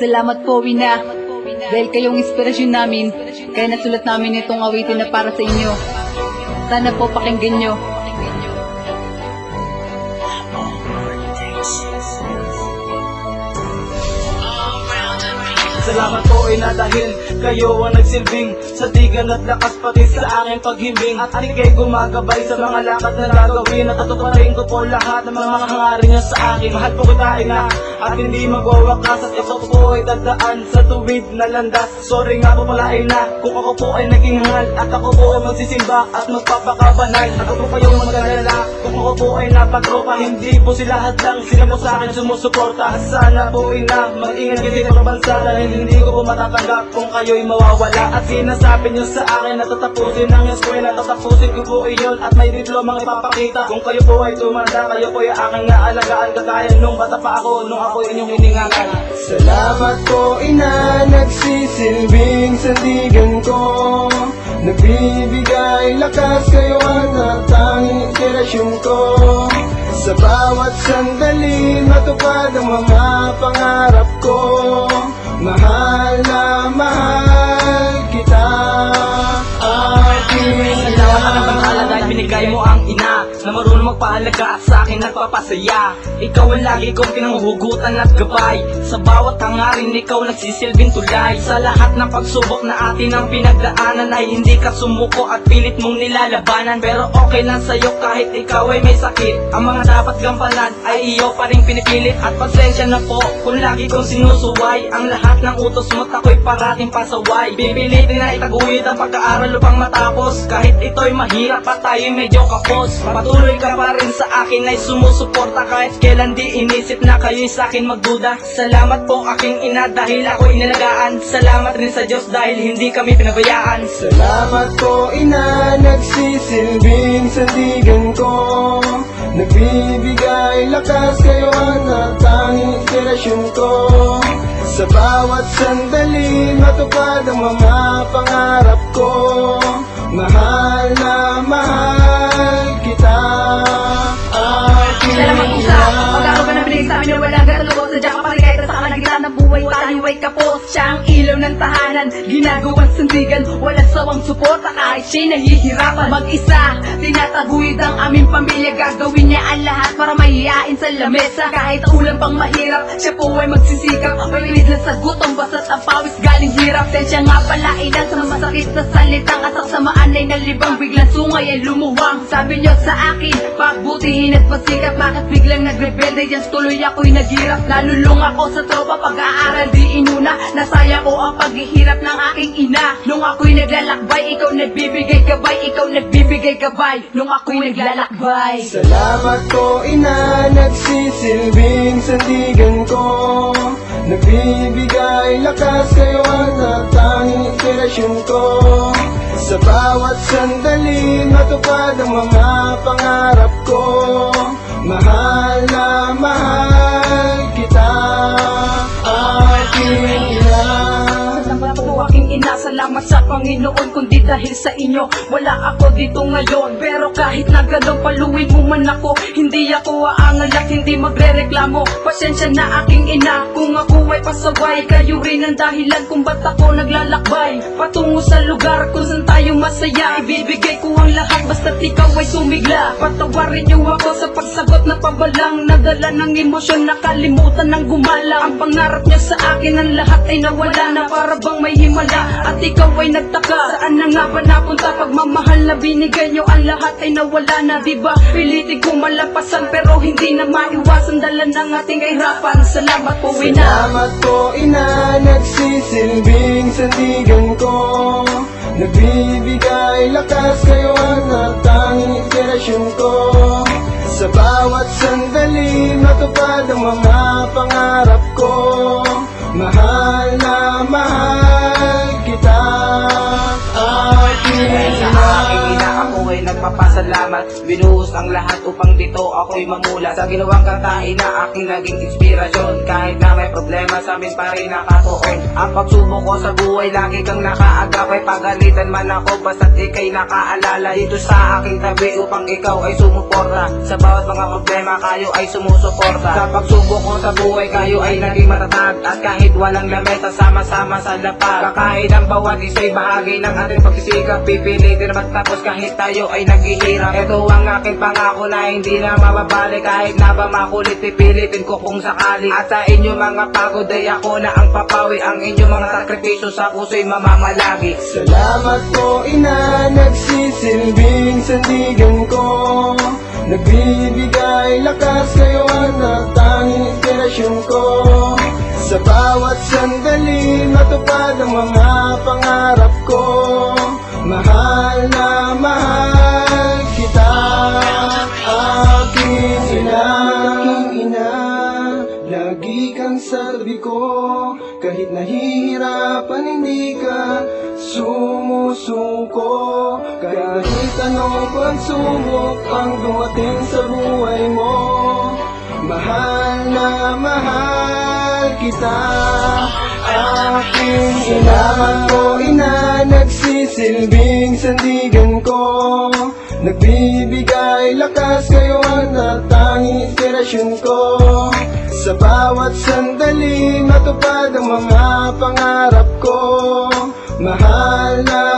Salamat po, Ina. Dahil kayong inspirasyon namin, kaya nasulat namin itong awitin na para sa inyo. Sana po pakinggan nyo. Salamat po ina dahil kayo ang nagsilbing satigan at lakas pati sa aking paghimbing. At ikay gumagabay sa mga lakad na gagawin. At tutuparin ko po lahat ng mga hangarin niya sa akin. Mahal po kita ina at hindi magwawakas. At ito po ay dadaan sa tuwid na landas. Sorry nga po pala ina kung ako po ay naging hangal. At ako po ay magsisimba at magpapakabanal. Ako po kayong mag-alala kung ako po ay napatropa. Hindi po sila hadlang, sila po sa akin sumusuporta. Sana po ina mag-ingat kasi sa bansa dahil hindi ko po matatanggap kung kayo'y mawawala. At sinasabi nyo sa akin na tatapusin ang eskwela. Tatapusin ko po iyon at may diplomang ipapakita. Kung kayo po ay tumanda, kayo po ay aking naalagaan. Kagaya nung bata pa ako, nung ako inyong hiningangan. Salamat po ina, nagsisilbing sandigan ko. Nagbibigay lakas, kayo ang tanging inspirasyon ko. Sa bawat sandali, matupad ang mga pangarap ko. Mahal na mahal kita, aking ina. Salamat ka ng pag-ala dahil binigay mo ang ina na marunong magpahalaga sa akin at papasaya. Ikaw ang lagi kong pinanghuhugutan at gabay. Sa bawat hangarin, ikaw nagsisilbing tulay. Sa lahat ng pagsubok na atin ang pinagdaanan ay hindi ka sumuko at pilit mong nilalabanan. Pero okay lang sa'yo kahit ikaw ay may sakit. Ang mga dapat gampanan ay iyo pa rin pinipilit. At pasensya na po kung lagi kong sinusuway. Ang lahat ng utos mo't ako'y parating pasaway. Pipilitin na itaguyod ang pagkaaral upang matapos. Kahit ito'y mahirap at tayo'y medyo kapos. Patuloy ka pa rin sa akin ay sumusuporta. Kahit kailan di inisip na kayo'y sa'kin magduda. Salamat po aking ina dahil ako'y inalagaan. Salamat rin sa Diyos dahil hindi kami pinabayaan. Salamat po ina, nagsisilbing sandigan ko. Nagbibigay lakas, kayo ang tanging inspirasyon ko. Sa bawat sandali, matupad ang mga pangarap ko. Mahal na mahal kita, aking Salamat po sa pag-aaral na binigay sa amin na walang gatulog. Sadya ka pa rin kahit sa kalagitnaan ng buhay. Tayo-ay kapos, siya ang ilaw ng tahanan. Ginagawang sandigan, walang sawang suporta. Kahit siya'y nahihirapan mag-isa, tinataguyod ang aming pamilya. Gagawin niya ang lahat para mahihain sa lamesa. Kahit ulan pang mahirap, siya po ay magsisikap. Mapilit na sa gutom, basta't ang pawis galing hirap. Tensya nga pala ilan sa masakit na salitang at samaan ay nalibang. Biglang sungay ay lumuwang. Sabi niyo sa akin, pagbutihin at pasikap. Bakit biglang nagrebelde, yan tuloy ako'y naghirap. Nalulung ako sa tropa, pag-aaral di inuna. Nasaya ko ang paghihirap ng aking ina. Nung ako'y naglalakbay, ikaw nagbibigay gabay. Ikaw nagbibigay gabay, nung ako'y naglalakbay. Salamat po ina, nagsisilbing sandigan ko. Nagbibigay lakas, kayo ang tanging inspirasyon ko. Sa bawat sandali, matupad ang mga pangarap ko. Mahal na mahal kita, aking ina. Salamat po aking ina, salamat sa Panginoon. Kundi dahil sa inyo, wala ako dito ngayon. Pero kahit na ganun, paluin mo man ako. Hindi ako aangal at hindi magre-reklamo. Pasensya na aking ina, kung ako ay pasaway. Kayo rin ang dahilan kung ba't ako naglalakbay patungo sa lugar kung saan tayo masaya. Ibibigay ko ang lahat basta't ikaw ay sumigla. Patawarin niyo ako sa pagsagot na pabalang. Nadala ng emosyon, nakalimutan ng gumala. Ang pangarap niya sa akin, ang lahat ay nawala na para bang may himala. At ikaw ay nagtaka, saan na nga ba napunta? Pagmamahal na binigay niyo, ang lahat ay nawala na. Diba, pilitin ko malapasan pero hindi na maiwasan. Dala ng ating kahirapan. Salamat po ina. Salamat po ina, nagsisilbing sandigan ko. Nagbibigay lakas, kayo ang tanging inspirasyon ko. Sa bawat sandali, matupad ang mga pangarap ko. Mahal na mahal kita, aking ina. Ako ay nagpapasa nagpapasalamat. Binuhos ang lahat upang dito ako'y mamula. Sa ginawang kantain na aking naging inspirasyon. Kahit na may problema sa amin pa rin nakatuon. Ang pagsubok ko sa buhay, lagi kang nakaagapay. Pagalitan man ako, basta't ika'y nakaalala. Dito sa aking tabi upang ikaw ay sumuporta. Sa bawat mga problema, kayo ay sumusuporta. Sa pagsubok ko sa buhay, kayo ay naging matatag. At kahit walang lamesa, sama-sama sa lapag. Kakain ang bawat isa'y bahagi ng ating pagsisikap. Pipilitin magtapos kahit tayo ay naghihirap. Ito ang aking pangako na hindi na mababalik. Kahit na ba makulit, pipilitin ko kung sakali. At sa inyo mga pagod ay ako na ang papawi. Ang inyong mga sakripisyo sa puso'y mamamalagi. Salamat po ina, nagsisilbing sandigan ko. Nagbibigay lakas, kayo ang natanging inspirasyon ko. Sa bawat sandali, matupad ang mga pangarap ko. Mahal na mahal kita, aking ina. Lagi kang sabi ko, kahit nahihirapan hindi ka sumusuko. Kahit anong pagsubok ang dumating sa buhay mo, mahal na mahal kita, aking ina. Salamat po ina, nagsisilbing sandigan ko. Nagbibigay lakas, kayo ang natanging inspirasyon ko. Sa bawat sandali, matupad ang mga pangarap ko. Mahal na